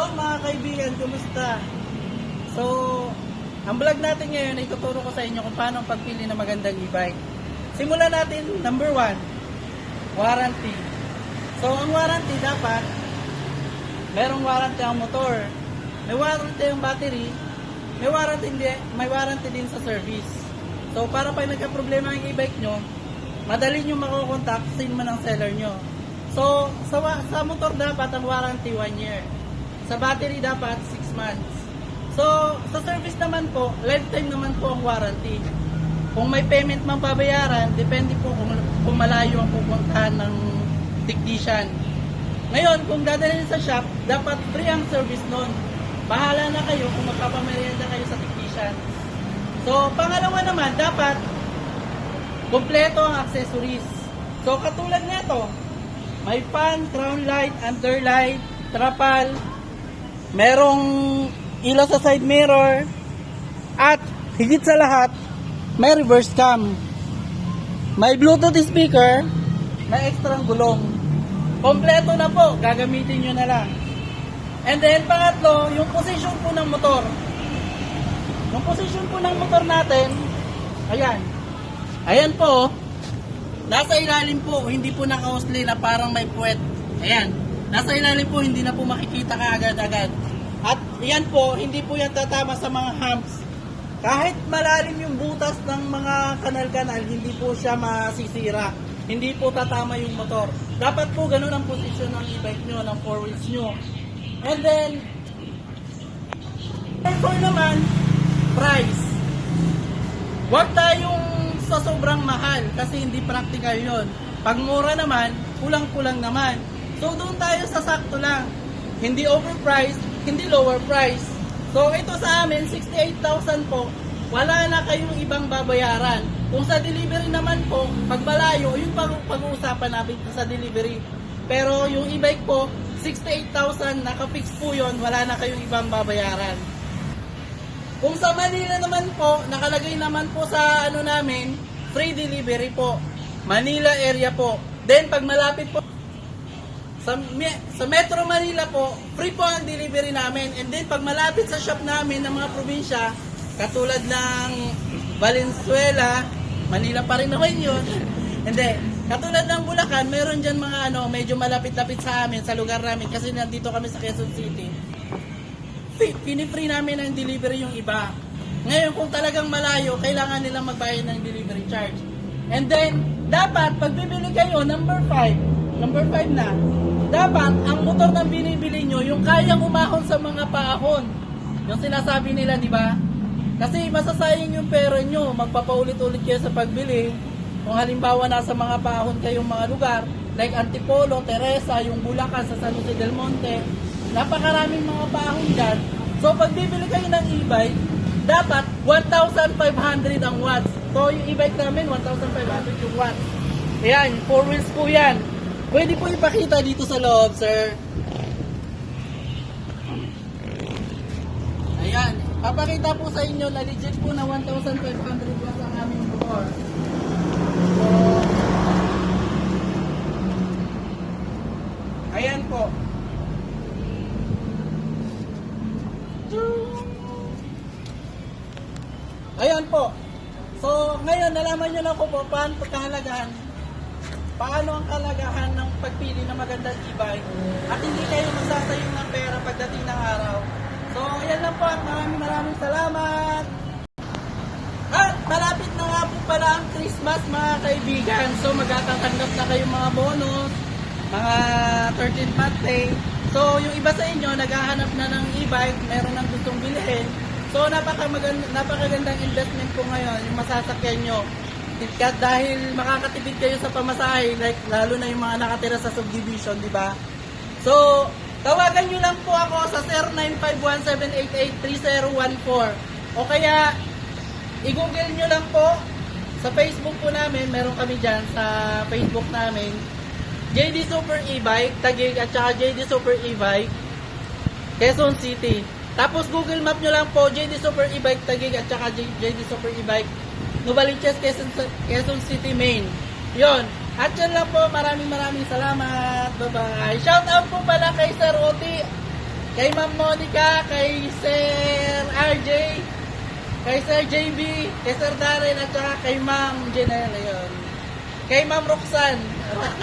Hello mga kaibigan, kumusta? So, ang vlog natin ngayon ay tuturo ko sa inyo kung paano ang pagpili ng magandang e-bike. Simulan natin, number 1, warranty. So, ang warranty dapat, merong warranty ang motor, may warranty ang battery, may warranty din sa service. So, para pag nagka-problema ang e-bike nyo, madali nyo makukontak sino man ang seller nyo. So, sa motor dapat ang warranty 1 year. Sa battery dapat 6 months. So, sa service naman po, lifetime naman po ang warranty. Kung may payment mang babayaran, depende po kung malayo ang pupuntahan ng technician. Ngayon, kung dadalhin sa shop, dapat free ang service nun. Bahala na kayo kung magpapamerienda kayo sa technician. So, pangalawa naman, dapat kompleto ang accessories. So, katulad nito, may fan, crown light, underlight, trapal, merong ilaw sa side mirror, at higit sa lahat, may reverse cam. May Bluetooth speaker, may extra gulong. Kompleto na po, gagamitin nyo na lang. And then, pangatlo, yung position po ng motor. Yung position po ng motor natin, ayan. Ayan po, nasa ilalim po, hindi po naka-hostlay na parang may puwet. Ayan. Nasa ilalim po, hindi na po makikita kaagad-agad. At yan po, hindi po yan tatama sa mga humps. Kahit malalim yung butas ng mga kanal-kanal, hindi po siya masisira. Hindi po tatama yung motor. Dapat po ganun ang posisyon ng e-bike nyo, ng 4 wheels nyo. And then, therefore naman, price. Huwag tayong sa sobrang mahal kasi hindi practical yon. Pag mura naman, kulang-kulang naman. So doon tayo sa sakto lang. Hindi overpriced, hindi lower price. So ito sa amin, 68,000 po. Wala na kayong ibang babayaran. Kung sa delivery naman po, pag malayo, yung pag-uusapan natin sa delivery. Pero yung e-bike po, 68,000, naka-fix po yun, wala na kayong ibang babayaran. Kung sa Manila naman po, nakalagay naman po sa ano namin, free delivery po. Manila area po. Then pag malapit po sa Metro Manila po, free po ang delivery namin. And then pag malapit sa shop namin ng mga probinsya, katulad ng Valenzuela, Manila pa rin naman yun. And then, katulad ng Bulacan, meron dyan mga medyo malapit-lapit sa amin, sa lugar namin, kasi nandito kami sa Quezon City. Pinifree namin ang delivery yung iba. Ngayon, kung talagang malayo, kailangan nilang magbayad ng delivery charge. And then, dapat, pag bibili kayo, number 5 na, dapat, ang motor na binibili nyo, yung kayang umahon sa mga paahon. Yung sinasabi nila, di ba? Kasi masasayang yung pera nyo, magpapaulit-ulit kayo sa pagbili. Kung halimbawa nasa mga paahon kayong mga lugar, like Antipolo, Teresa, yung Bulacan sa San Jose del Monte, napakaraming mga paahon dyan. So pag bibili kayo ng e-bike, dapat 1,500 ang watts. So yung e-bike namin, 1,500 yung watts. Ayan, 4 wheels po yan. Pwede po ipakita dito sa loob, sir. Ayan, papakita po sa inyo na legit po na 1,500 watts ang aming motor. So, ayan po. Ayan po. So, ngayon, nalaman nyo na po paano ang kalagahan ng pagpili ng magandang e-bike at hindi kayo magsasayang ng pera pagdating ng araw. So, ayan lang po at maraming salamat. At malapit na nga po pala ang Christmas mga kaibigan. So, magtatanggap na kayo mga bonus, mga 13th month pay. So, yung iba sa inyo, naghahanap na ng e-bike, meron nang gustong bilhin. So, napakagandang investment po ngayon, yung masasakyan nyo. Dahil makakatipid kayo sa pamasahe, like, lalo na yung mga nakatira sa subdivision, di ba? So, tawagan nyo lang po ako sa 0951-788-3014. O kaya, i-google nyo lang po sa Facebook po namin, meron kami dyan sa Facebook namin, JD Super E-Bike, Taguig at saka JD Super E-Bike, Quezon City. Tapos Google Map nyo lang po, JD Super E-Bike, Taguig at saka JD Super E-Bike, Novaliches, Quezon City, Maine. Yon. At yan lang po, maraming salamat. Bye-bye. Shout out po pala kay Sir Oti kay Ma'am Monica, kay Sir RJ, kay Sir JB, kay Sir Darren, at saka kay Ma'am Janelle, yun. Kay Ma'am Roxanne.